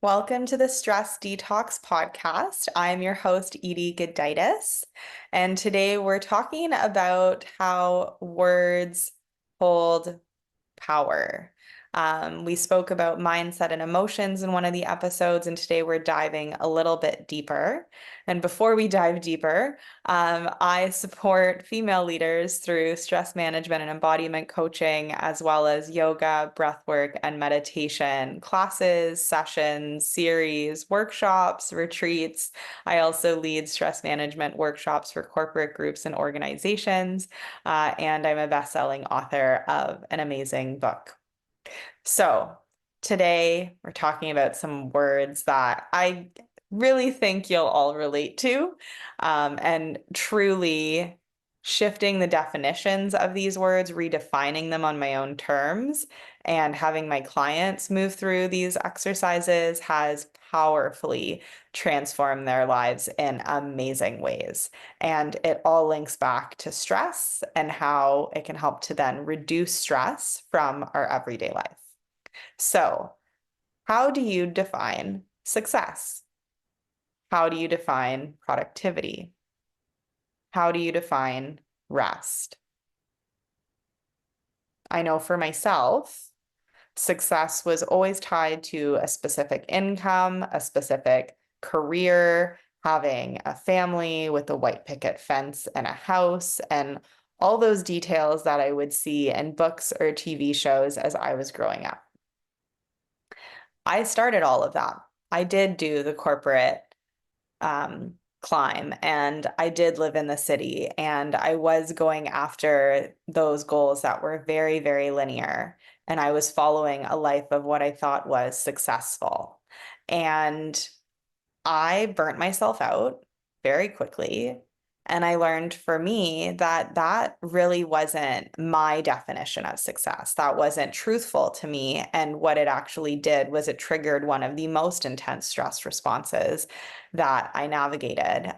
Welcome to the Stress Detox podcast. I'm your host, Edie Goditis, and today we're talking about how words hold power. We spoke about mindset and emotions in one of the episodes, and today we're diving a little bit deeper. And before we dive deeper, I support female leaders through stress management and embodiment coaching, as well as yoga, breathwork, and meditation classes, sessions, series, workshops, retreats. I also lead stress management workshops for corporate groups and organizations, and I'm a best-selling author of an amazing book. So today we're talking about some words that I really think you'll all relate to, and truly shifting the definitions of these words, redefining them on my own terms, and having my clients move through these exercises has powerfully transformed their lives in amazing ways. And it all links back to stress and how it can help to then reduce stress from our everyday life. So, how do you define success? How do you define productivity? How do you define rest? I know for myself, success was always tied to a specific income, a specific career, having a family with a white picket fence and a house, and all those details that I would see in books or TV shows as I was growing up. I started all of that. I did do the corporate climb, and I did live in the city, and I was going after those goals that were very, very linear. And I was following a life of what I thought was successful. And I burnt myself out very quickly. And I learned for me that that really wasn't my definition of success. That wasn't truthful to me. And what it actually did was it triggered one of the most intense stress responses that I navigated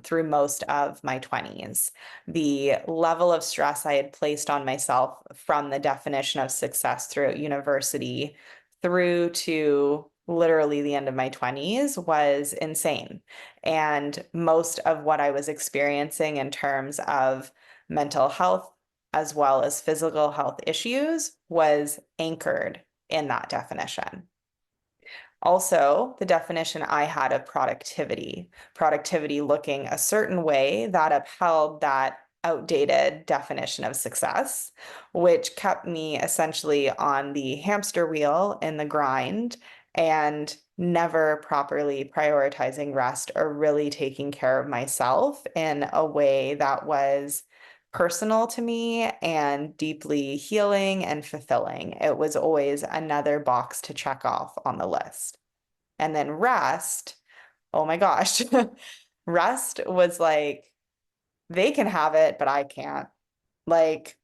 through most of my 20s. The level of stress I had placed on myself from the definition of success throughout university through to literally the end of my 20s was insane. And most of what I was experiencing in terms of mental health as well as physical health issues was anchored in that definition. Also, the definition I had of productivity looking a certain way that upheld that outdated definition of success, which kept me essentially on the hamster wheel in the grind and never properly prioritizing rest or really taking care of myself in a way that was personal to me and deeply healing and fulfilling. It was always another box to check off on the list. And then rest, oh my gosh, rest was like, they can have it, but I can't. Like,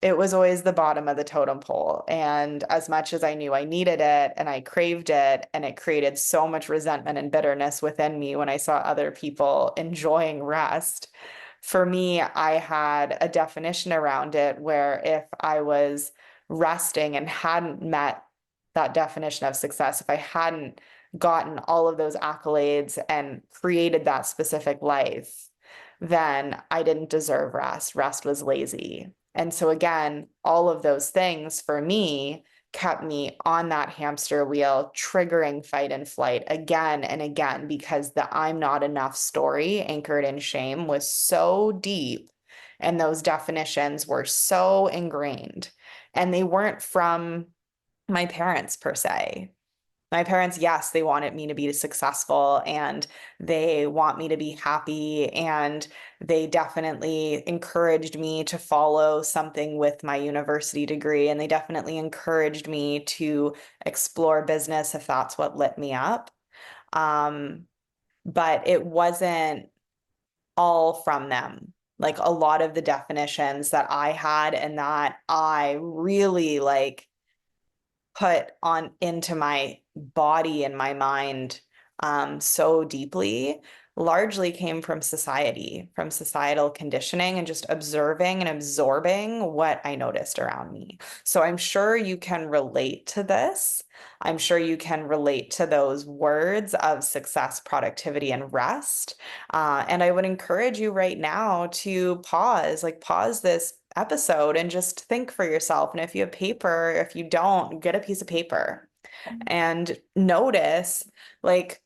it was always the bottom of the totem pole. And as much as I knew I needed it and I craved it, and it created so much resentment and bitterness within me when I saw other people enjoying rest, for me, I had a definition around it where if I was resting and hadn't met that definition of success, if I hadn't gotten all of those accolades and created that specific life, then I didn't deserve rest. Rest was lazy. And so again, all of those things for me kept me on that hamster wheel, triggering fight and flight again and again, because the I'm not enough story anchored in shame was so deep. And those definitions were so ingrained. And they weren't from my parents per se. My parents, yes, they wanted me to be successful and they want me to be happy, and they definitely encouraged me to follow something with my university degree, and they definitely encouraged me to explore business if that's what lit me up. But it wasn't all from them. Like a lot of the definitions that I had and that I really put on into my body and my mind so deeply largely came from society, from societal conditioning, and just observing and absorbing what I noticed around me. So I'm sure you can relate to this. I'm sure you can relate to those words of success, productivity, and rest. And I would encourage you right now to pause this episode and just think for yourself. And if you have paper, if you don't, get a piece of paper and notice like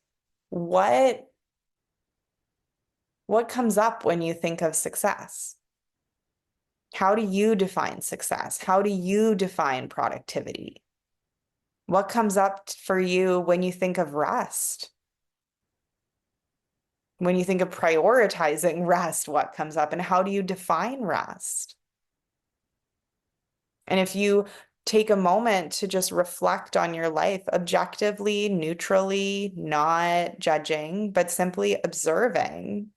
what what comes up when you think of success. How do you define success? How do you define productivity? What comes up for you when you think of rest? When you think of prioritizing rest, what comes up and how do you define rest? And if you take a moment to just reflect on your life objectively, neutrally, not judging, but simply observing,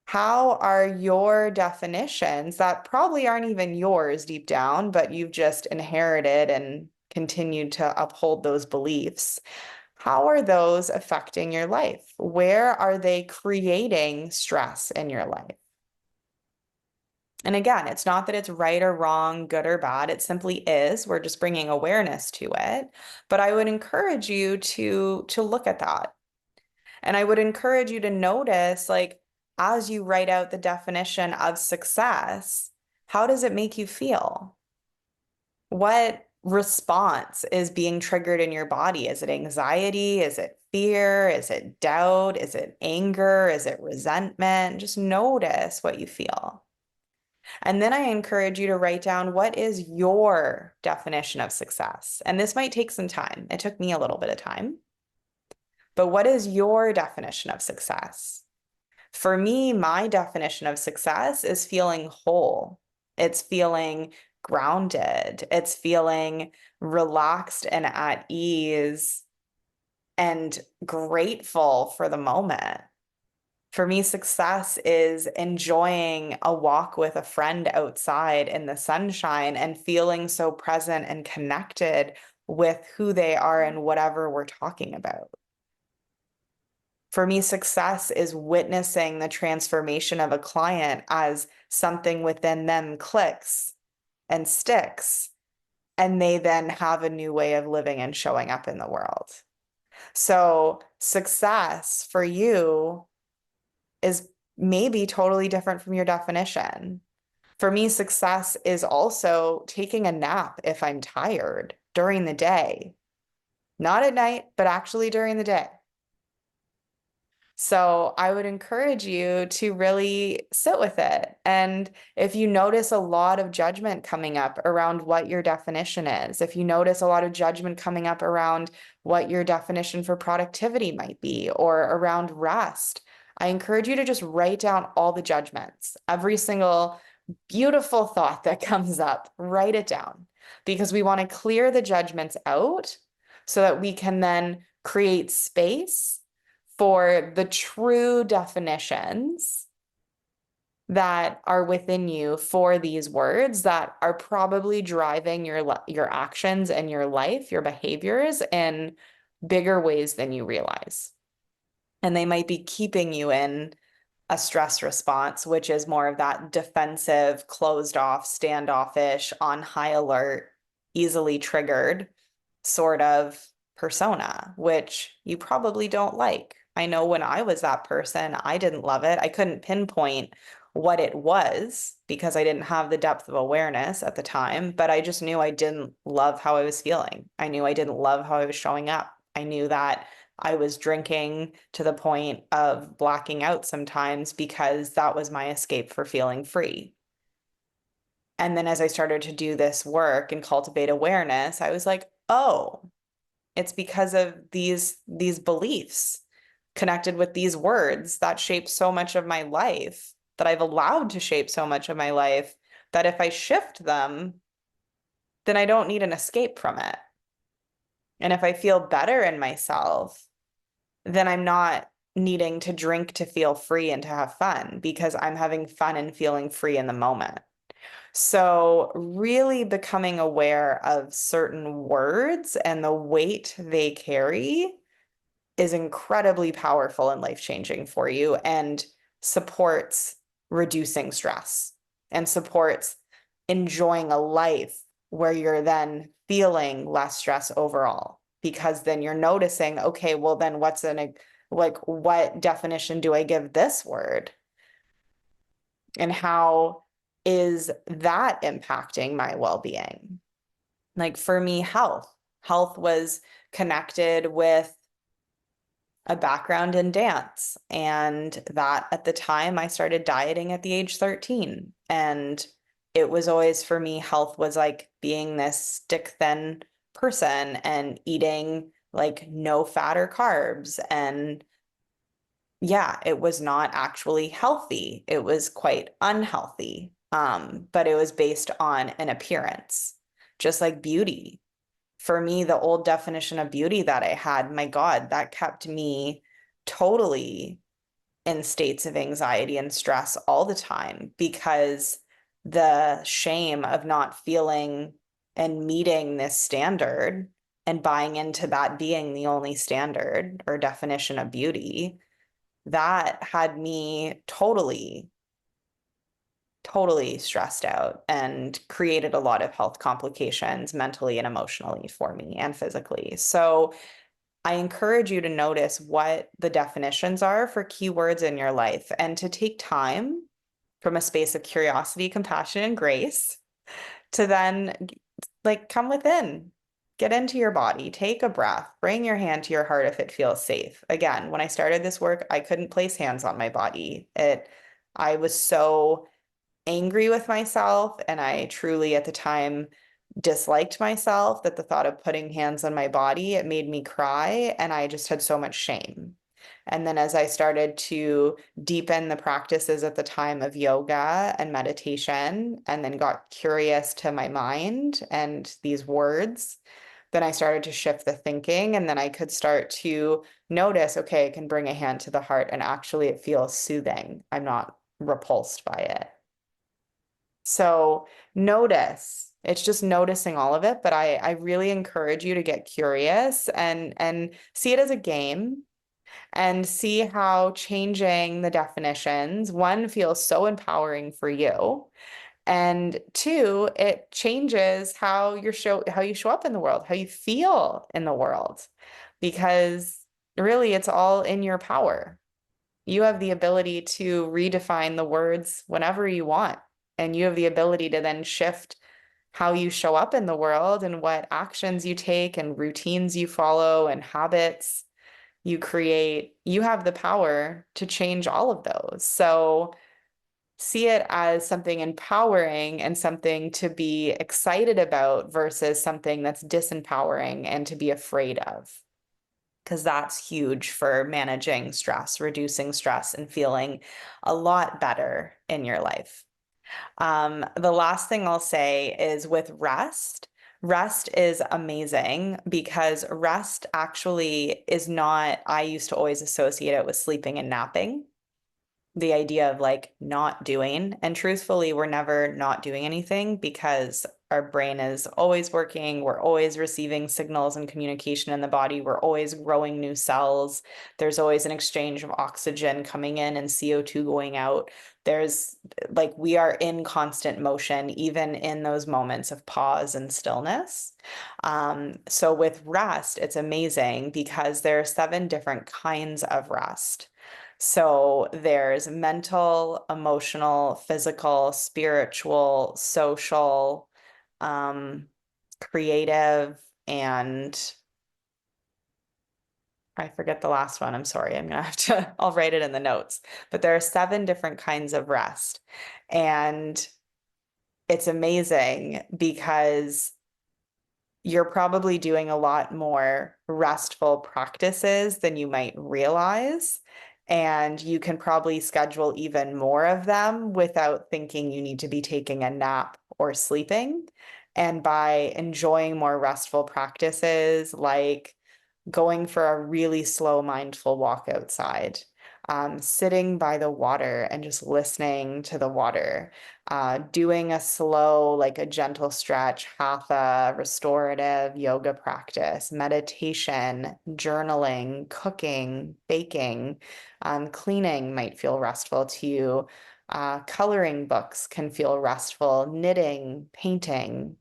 how are your definitions that probably aren't even yours deep down, but you've just inherited and continued to uphold those beliefs? How are those affecting your life? Where are they creating stress in your life? And again, it's not that it's right or wrong, good or bad. It simply is. We're just bringing awareness to it. But I would encourage you to look at that. And I would encourage you to notice, like, as you write out the definition of success, how does it make you feel? What response is being triggered in your body? Is it anxiety? Is it fear? Is it doubt? Is it anger? Is it resentment? Just notice what you feel. And then I encourage you to write down what is your definition of success. And this might take some time. It took me a little bit of time. But what is your definition of success? For me, my definition of success is feeling whole. It's feeling grounded. It's feeling relaxed and at ease and grateful for the moment. For me, success is enjoying a walk with a friend outside in the sunshine and feeling so present and connected with who they are and whatever we're talking about. For me, success is witnessing the transformation of a client as something within them clicks and sticks, and they then have a new way of living and showing up in the world. So success for you is maybe totally different from your definition. For me, success is also taking a nap if I'm tired during the day, not at night, but actually during the day. So I would encourage you to really sit with it. And if you notice a lot of judgment coming up around what your definition is, if you notice a lot of judgment coming up around what your definition for productivity might be or around rest, I encourage you to just write down all the judgments, every single beautiful thought that comes up, write it down because we want to clear the judgments out so that we can then create space for the true definitions that are within you for these words that are probably driving your actions and your life, your behaviors in bigger ways than you realize. And they might be keeping you in a stress response, which is more of that defensive, closed off, standoffish, on high alert, easily triggered sort of persona, which you probably don't like. I know when I was that person, I didn't love it. I couldn't pinpoint what it was because I didn't have the depth of awareness at the time, but I just knew I didn't love how I was feeling. I knew I didn't love how I was showing up. I knew that I was drinking to the point of blacking out sometimes because that was my escape for feeling free. And then as I started to do this work and cultivate awareness, I was like, oh, it's because of these beliefs connected with these words that shape so much of my life, that I've allowed to shape so much of my life, that if I shift them, then I don't need an escape from it. And if I feel better in myself, then I'm not needing to drink to feel free and to have fun because I'm having fun and feeling free in the moment. So really becoming aware of certain words and the weight they carry is incredibly powerful and life-changing for you and supports reducing stress and supports enjoying a life where you're then feeling less stress overall, because then you're noticing, okay, well then what definition do I give this word? And how is that impacting my well-being? Like for me, health was connected with a background in dance. And that at the time I started dieting at the age 13. And it was always for me, health was like being this stick thin person and eating like no fat or carbs. And yeah, it was not actually healthy. It was quite unhealthy. But it was based on an appearance, just like beauty. For me, the old definition of beauty that I had, my God, that kept me totally in states of anxiety and stress all the time, because the shame of not feeling and meeting this standard and buying into that being the only standard or definition of beauty, that had me totally stressed out and created a lot of health complications mentally and emotionally for me and physically. So I encourage you to notice what the definitions are for keywords in your life and to take time from a space of curiosity, compassion, and grace to then like come within, get into your body, take a breath, bring your hand to your heart if it feels safe. Again, when I started this work, I couldn't place hands on my body. I was so angry with myself, and I truly at the time disliked myself, that the thought of putting hands on my body, it made me cry, and I just had so much shame. And then as I started to deepen the practices at the time of yoga and meditation, and then got curious to my mind and these words, then I started to shift the thinking, and then I could start to notice, okay, I can bring a hand to the heart and actually it feels soothing. I'm not repulsed by it. So notice, it's just noticing all of it, but I really encourage you to get curious and see it as a game and see how changing the definitions, one, feels so empowering for you, and two, it changes how you show up in the world, how you feel in the world, because really it's all in your power. You have the ability to redefine the words whenever you want. And you have the ability to then shift how you show up in the world and what actions you take and routines you follow and habits you create. You have the power to change all of those. So see it as something empowering and something to be excited about versus something that's disempowering and to be afraid of, because that's huge for managing stress, reducing stress, and feeling a lot better in your life. The last thing I'll say is with rest. Rest is amazing because rest actually is not, I used to always associate it with sleeping and napping, the idea of like not doing. And truthfully, we're never not doing anything because our brain is always working. We're always receiving signals and communication in the body. We're always growing new cells. There's always an exchange of oxygen coming in and CO2 going out. There's like, we are in constant motion, even in those moments of pause and stillness. So with rest, it's amazing because there are 7 different kinds of rest. So there's mental, emotional, physical, spiritual, social, um, creative, and I forget the last one. I'm sorry. I'm gonna have to, I'll write it in the notes. But there are 7 different kinds of rest. And it's amazing because you're probably doing a lot more restful practices than you might realize. And you can probably schedule even more of them without thinking you need to be taking a nap or sleeping. And by enjoying more restful practices like going for a really slow, mindful walk outside, sitting by the water and just listening to the water, doing a slow, like a gentle stretch, hatha, restorative yoga practice, meditation, journaling, cooking, baking, cleaning might feel restful to you. Coloring books can feel restful, knitting, painting.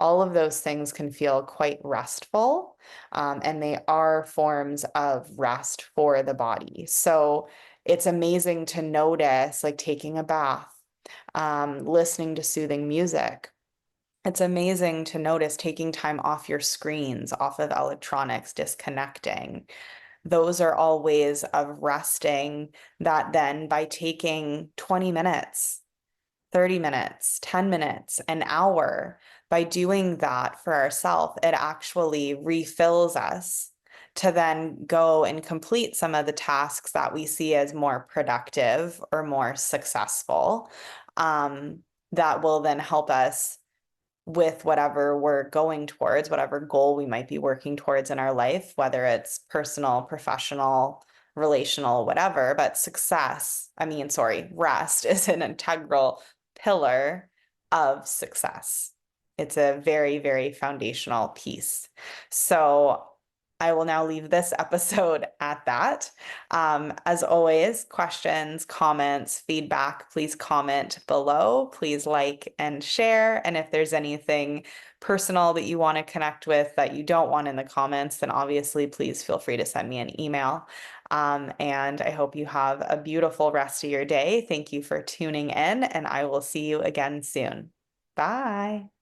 all of those things can feel quite restful, and they are forms of rest for the body. So it's amazing to notice, like taking a bath, listening to soothing music. It's amazing to notice taking time off your screens, off of electronics, disconnecting. Those are all ways of resting that then by taking 20 minutes, 30 minutes, 10 minutes, an hour, by doing that for ourselves, it actually refills us to then go and complete some of the tasks that we see as more productive or more successful. Um, that will then help us with whatever we're going towards, whatever goal we might be working towards in our life, whether it's personal, professional, relational, whatever. But rest is an integral pillar of success. It's a very, very foundational piece. So I will now leave this episode at that. As always, questions, comments, feedback, please comment below. Please like and share. And if there's anything personal that you want to connect with that you don't want in the comments, then obviously please feel free to send me an email. And I hope you have a beautiful rest of your day. Thank you for tuning in, and I will see you again soon. Bye.